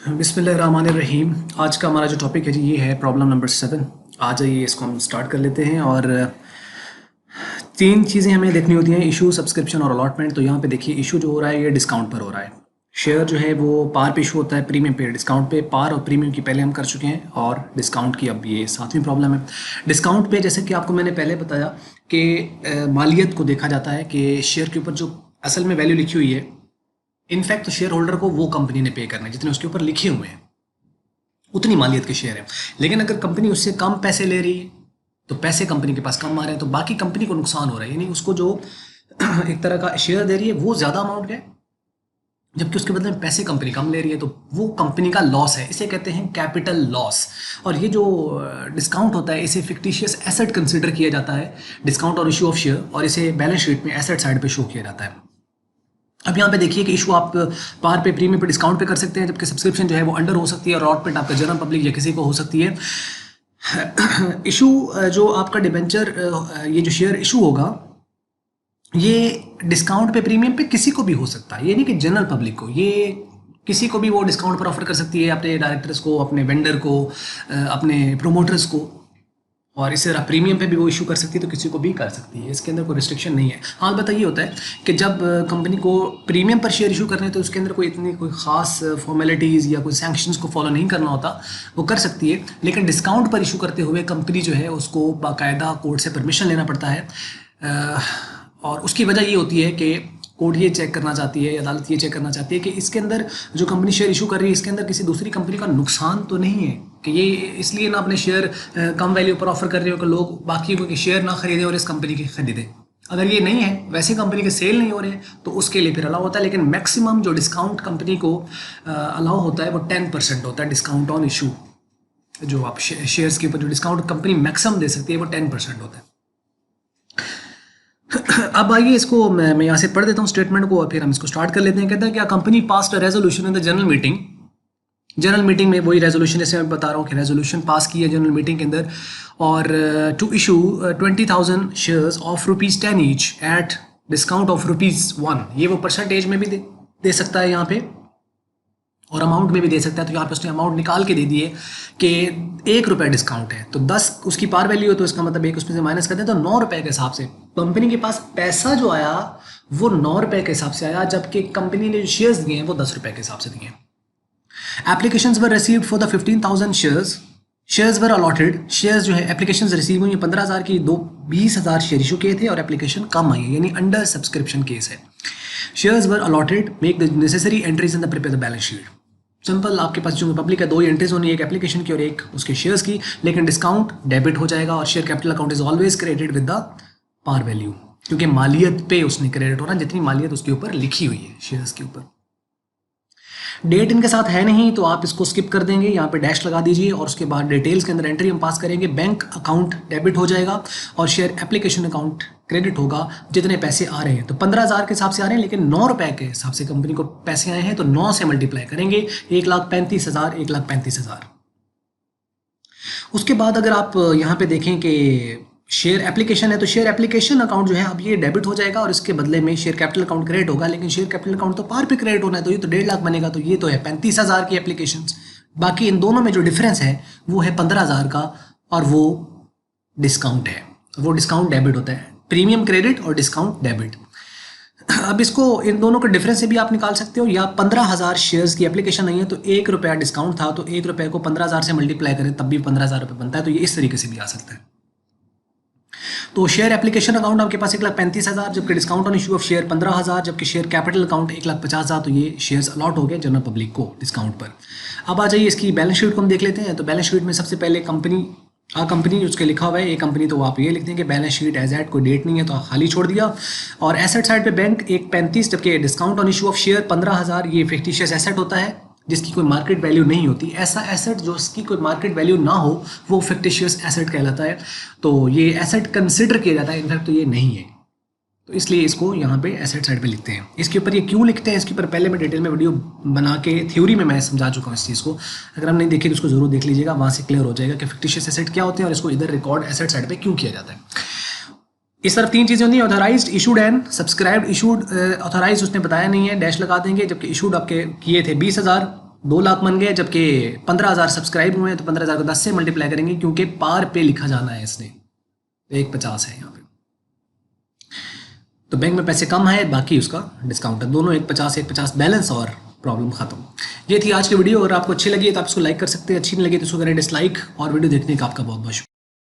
बिस्मिल्लाहिर्रहमानिर्रहीम। आज का हमारा जो टॉपिक है जी ये है प्रॉब्लम नंबर 7। आ जाइए इसको हम स्टार्ट कर लेते हैं। और तीन चीज़ें हमें देखनी होती हैं, इशू, सब्सक्रिप्शन और अलॉटमेंट। तो यहाँ पे देखिए इशू जो हो रहा है ये डिस्काउंट पर हो रहा है। शेयर जो है वो पार पे इशू होता है, प्रीमियम पे डिस्काउंट पे। पार और प्रीमियम की पहले हम कर चुके हैं और डिस्काउंट की अब ये सातवीं प्रॉब्लम है। डिस्काउंट पे जैसे कि आपको मैंने पहले बताया कि मालियत को देखा जाता है कि शेयर के ऊपर जो असल में वैल्यू लिखी हुई है, इनफैक्ट तो शेयर होल्डर को वो कंपनी ने पे करना है जितने उसके ऊपर लिखे हुए हैं, उतनी मालियत के शेयर है। लेकिन अगर कंपनी उससे कम पैसे ले रही है तो पैसे कंपनी के पास कम आ रहे हैं, तो बाकी कंपनी को नुकसान हो रहा है। यानी उसको जो एक तरह का शेयर दे रही है वो ज़्यादा अमाउंट है, जबकि उसके बदले में पैसे कंपनी कम ले रही है, तो वो कंपनी का लॉस है। इसे कहते हैं कैपिटल लॉस। और ये जो डिस्काउंट होता है इसे फिक्टिशियस एसेट कंसिडर किया जाता है, डिस्काउंट और इशू ऑफ शेयर, और इसे बैलेंस शीट में एसेट साइड पे शो किया जाता है। अब यहाँ पे देखिए कि इशू आप पार पे, प्रीमियम पे, डिस्काउंट पे कर सकते हैं, जबकि सब्सक्रिप्शन जो है वो अंडर हो सकती है और अलॉटमेंट आपका जनरल पब्लिक या किसी को हो सकती है। इशू जो आपका डिबेंचर, ये जो शेयर इशू होगा ये डिस्काउंट पे, प्रीमियम पे किसी को भी हो सकता है। ये नहीं कि जनरल पब्लिक को, ये किसी को भी वो डिस्काउंट पर ऑफर कर सकती है, अपने डायरेक्टर्स को, अपने वेंडर को, अपने प्रोमोटर्स को। और इसी तरह प्रीमियम पे भी वो इशू कर सकती है, तो किसी को भी कर सकती है, इसके अंदर कोई रिस्ट्रिक्शन नहीं है। हाँ, अलबत्ता ये होता है कि जब कंपनी को प्रीमियम पर शेयर इशू करने हैं तो उसके अंदर कोई ख़ास फॉर्मेलिटीज़ या कोई सैंक्शंस को फॉलो नहीं करना होता, वो कर सकती है। लेकिन डिस्काउंट पर इशू करते हुए कंपनी जो है उसको बाकायदा कोर्ट से परमिशन लेना पड़ता है। और उसकी वजह ये होती है कि कोर्ट ये चेक करना चाहती है, अदालत ये चेक करना चाहती है कि इसके अंदर जो कंपनी शेयर इशू कर रही है इसके अंदर किसी दूसरी कंपनी का नुकसान तो नहीं है, कि ये इसलिए ना अपने शेयर कम वैल्यू पर ऑफर कर रहे हो कि लोग बाकी के शेयर ना खरीदें और इस कंपनी के खरीदें। अगर ये नहीं है, वैसे कंपनी के सेल नहीं हो रहे हैं, तो उसके लिए फिर अलाउ होता है। लेकिन मैक्सिमम जो डिस्काउंट कंपनी को अलाउ होता है वो 10% होता है डिस्काउंट ऑन इशू। जो आप शेयर्स के ऊपर जो डिस्काउंट कंपनी मैक्सिमम दे सकती है वो 10% होता है। अब आइए इसको मैं यहाँ से पढ़ देता हूँ स्टेटमेंट को और फिर हम इसको स्टार्ट कर लेते हैं। कहता है कि company passed a resolution in the general meeting. General meeting में वही रेजोल्यूशन, जैसे मैं बता रहा हूँ कि रेजोल्यूशन पास की है जनरल मीटिंग के अंदर, और to issue 20,000 shares of ₹10 each at discount of ₹1। ये वो परसेंटेज में भी दे सकता है यहाँ पे, और अमाउंट में भी दे सकता है। तो यहाँ पे उसने अमाउंट निकाल के दे दिए कि ₹1 डिस्काउंट है, तो 10 उसकी पार वैल्यू है, तो इसका मतलब 1 उसमें से माइनस कर दें तो ₹9 के हिसाब से कंपनी के पास पैसा जो आया वो ₹9 के हिसाब से आया, जबकि कंपनी ने जो शेयर्स दिए हैं वो ₹10 के हिसाब से दिए हैं। Applications were received for the 15,000 shares. Shares were allotted. Shares जो है एप्लीकेशंस रिसीव हुई 15,000 की, 20,000 शेयर इशू किए थे और एप्लीकेशन कम आई है, यानी अंडर सब्सक्रिप्शन केस है। Shares were allotted, make the necessary entries in the prepare the balance sheet. Simple, आपके पास जो पब्लिक है 2 ही एंट्रीज होनी है, एक एप्लीकेशन की और एक उसके शेयर्स की। लेकिन डिस्काउंट डेबिट हो जाएगा और share capital account is always credited with the par value, क्योंकि मालियत पे उसने क्रेडिट होना जितनी मालियत उसके ऊपर लिखी हुई है शेयर्स के ऊपर। डेट इनके साथ है नहीं तो आप इसको स्किप कर देंगे, यहाँ पे डैश लगा दीजिए और उसके बाद डिटेल्स के अंदर एंट्री हम पास करेंगे। बैंक अकाउंट डेबिट हो जाएगा और शेयर एप्लीकेशन अकाउंट क्रेडिट होगा जितने पैसे आ रहे हैं। तो 15,000 के हिसाब से आ रहे हैं, लेकिन ₹9 के हिसाब से कंपनी को पैसे आए हैं, तो 9 से मल्टीप्लाई करेंगे, 1,35,000, 1,35,000। उसके बाद अगर आप यहाँ पे देखें कि शेयर एप्लीकेशन है, तो शेयर एप्लीकेशन अकाउंट जो है अब ये डेबिट हो जाएगा और इसके बदले में शेयर कैपिटल अकाउंट क्रेडिट होगा। लेकिन शेयर कैपिटल अकाउंट तो पार पे क्रेडिट होना है, तो ये तो 1.5 लाख बनेगा, तो ये तो है 35,000 की एप्लीकेशन। बाकी इन दोनों में जो डिफरेंस है वो है 15,000 का, और वो डिस्काउंट है, वो डिस्काउंट डेबिट होता है। प्रीमियम क्रेडिट और डिस्काउंट डेबिट। अब इसको इन दोनों के डिफरेंस से भी आप निकाल सकते हो, या 15,000 शेयर्स की एप्लीकेशन नहीं है तो ₹1 डिस्काउंट था, तो ₹1 को 15,000 से मल्टीप्लाई करें तब भी ₹15,000 बनता है। तो ये इस तरीके से भी आ सकता है। तो शेयर एप्लीकेशन अकाउंट आपके पास 1,35,000, जबकि discount on issue of share 15,000, जबकि शेयर कैपिटल अकाउंट 1,50,000। तो ये शेयर्स अलॉट हो गए जनरल पब्लिक को डिस्काउंट पर। अब आ जाइए इसकी बैलेंस शीट को हम देख लेते हैं। तो बैलेंस शीट में सबसे पहले कंपनी उसके लिखा हुआ है, एक कंपनी, तो आप ये लिख देंगे बैलेंस शीट एज एट, कोई डेट नहीं है तो खाली छोड़ दिया। और एसेट साइड पे बैंक 1,35, जबकि discount on issue of share 15,000, ये फिक्टिशियस एसेट होता है जिसकी कोई मार्केट वैल्यू नहीं होती। ऐसा एसेट जो उसकी कोई मार्केट वैल्यू ना हो वो फिक्टिशियस एसेट कहलाता है। तो ये एसेट कंसिडर किया जाता है, इनफैक्ट तो ये नहीं है, तो इसलिए इसको यहाँ पे एसेट साइड पे लिखते हैं। इसके ऊपर ये क्यों लिखते हैं, इसके ऊपर पहले मैं डिटेल में वीडियो बना के थ्योरी में मैं समझा चुका हूँ इस चीज़ को। अगर हम नहीं देखे तो उसको जरूर देख लीजिएगा, वहाँ से क्लियर हो जाएगा कि फिक्टिशियस एसेट क्या होते हैं और इसको इधर रिकॉर्ड एसेट साइड पे क्यों किया जाता है। इस तरफ 3 चीज़ें होती हैं, authorised, issued and subscribed. Issued, authorise उसने बताया नहीं है, डैश लगा देंगे, जबकि इशूड आपके किए थे 20,000, 2 लाख बन गए, जबकि 15,000 सब्सक्राइब हुए हैं, तो 15,000 को 10 से मल्टीप्लाई करेंगे क्योंकि पार पे लिखा जाना है इसने, 150 है यहाँ पे। तो बैंक में पैसे कम है, बाकी उसका डिस्काउंट है, दोनों 150 बैलेंस और प्रॉब्लम खत्म। ये थी आज की वीडियो। अगर आपको अच्छी लगी तो आप इसको लाइक कर सकते हैं, अच्छी नहीं लगी तो इसको करें डिसलाइक। और वीडियो देखने का आपका बहुत बहुत शुक्रिया।